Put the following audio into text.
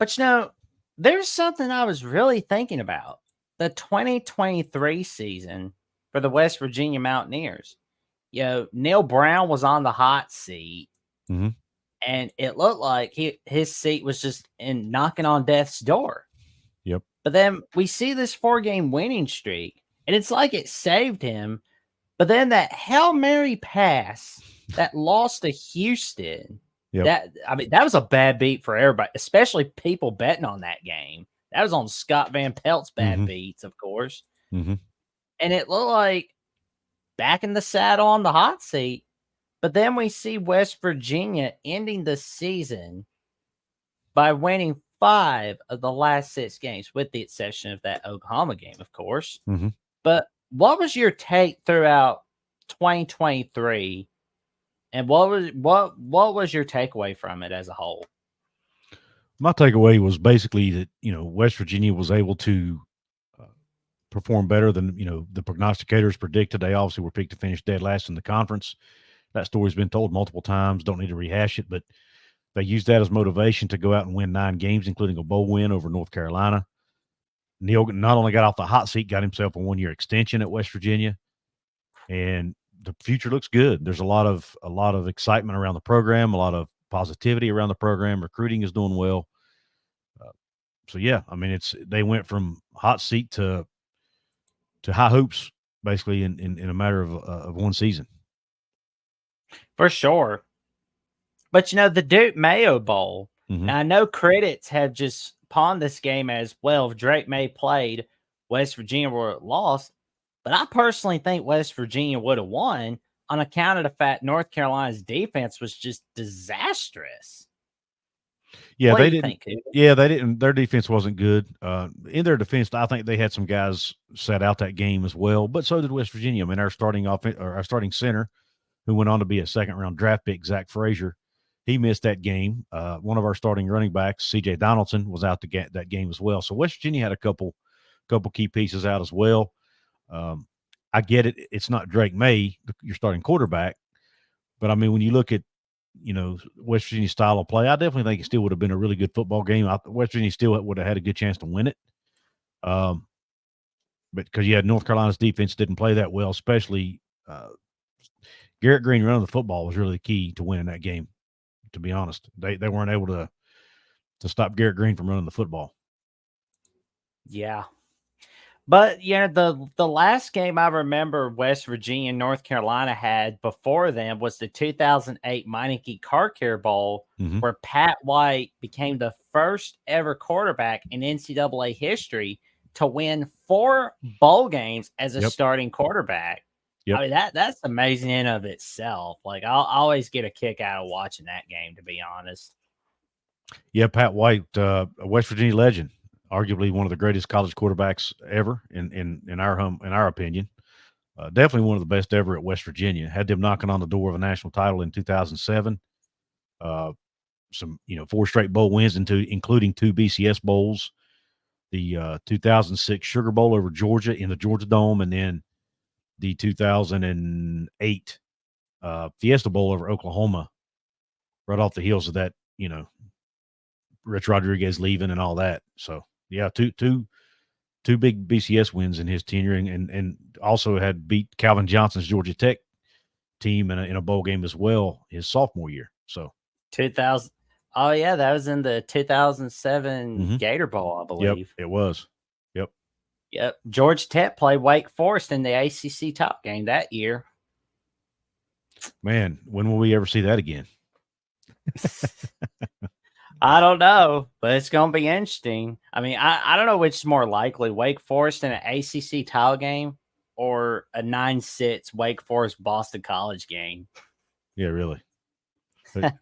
But there's something I was really thinking about. The 2023 season for the West Virginia Mountaineers. Neil Brown was on the hot seat, Mm-hmm. and it looked like his seat was just in knocking on death's door. Yep. But then we see this 4-game winning streak, and it's like it saved him. But then that Hail Mary pass that lost to Houston, Yep. that was a bad beat for everybody, especially people betting on that game. That was on Scott Van Pelt's bad Mm-hmm. beats, of course. Mm-hmm. And it looked like back in the saddle on the hot seat. But then we see West Virginia ending the season by winning 5 of the last 6 games, with the exception of that Oklahoma game, of course. Mm-hmm. But what was your take throughout 2023, and what was your takeaway from it as a whole? My takeaway was basically that West Virginia was able to perform better than the prognosticators predicted. They obviously were picked to finish dead last in the conference. That story's been told multiple times. Don't need to rehash it, but they used that as motivation to go out and win 9 games, including a bowl win over North Carolina. Neil not only got off the hot seat, got himself a 1-year extension at West Virginia, and the future looks good. There's a lot of excitement around the program, a lot of positivity around the program. Recruiting is doing well. So yeah, I mean, they went from hot seat to high hopes basically in a matter of one season. For sure. But the Duke Mayo Bowl. Mm-hmm. Now I know critics have just pawned this game as, well, if Drake May played, West Virginia would have lost. But I personally think West Virginia would have won on account of the fact North Carolina's defense was just disastrous. Yeah, what they do you didn't. think, Cooper? Yeah, they didn't. Their defense wasn't good. In their defense, I think they had some guys set out that game as well, but so did West Virginia. I mean, our starting center, who went on to be a second-round draft pick, Zach Frazier, he missed that game. One of our starting running backs, C.J. Donaldson, was out to get that game as well. So West Virginia had a couple key pieces out as well. I get it. It's not Drake May, your starting quarterback, but I mean, when you look at West Virginia's style of play, I definitely think it still would have been a really good football game. West Virginia still would have had a good chance to win it. But because North Carolina's defense didn't play that well, especially Garrett Green running the football was really the key to winning that game. To be honest, they weren't able to stop Garrett Green from running the football. Yeah. But the last game I remember West Virginia and North Carolina had before them was the 2008 Meineke Car Care Bowl, Mm-hmm. where Pat White became the first ever quarterback in NCAA history to win 4 bowl games as a starting quarterback. Yep. I mean, that's amazing in of itself. Like, I'll always get a kick out of watching that game, to be honest. Yeah, Pat White, a West Virginia legend, arguably one of the greatest college quarterbacks ever in our opinion. Definitely one of the best ever at West Virginia. Had them knocking on the door of a national title in 2007. Some 4 straight bowl wins, including 2 BCS bowls. The 2006 Sugar Bowl over Georgia in the Georgia Dome, and then the 2008 Fiesta Bowl over Oklahoma, right off the heels of that. Rich Rodriguez leaving and all that. So yeah, two big BCS wins in his tenure, and also had beat Calvin Johnson's Georgia Tech team in a bowl game as well his sophomore year. So 2000. Oh yeah, that was in the 2007 Gator Bowl, I believe. Yep, it was. Yep. Georgia Tech played Wake Forest in the ACC top game that year. Man, when will we ever see that again? I don't know, but it's going to be interesting. I mean, I don't know which is more likely, Wake Forest in an ACC title game or a 9-6 Wake Forest Boston College game. Yeah, really. But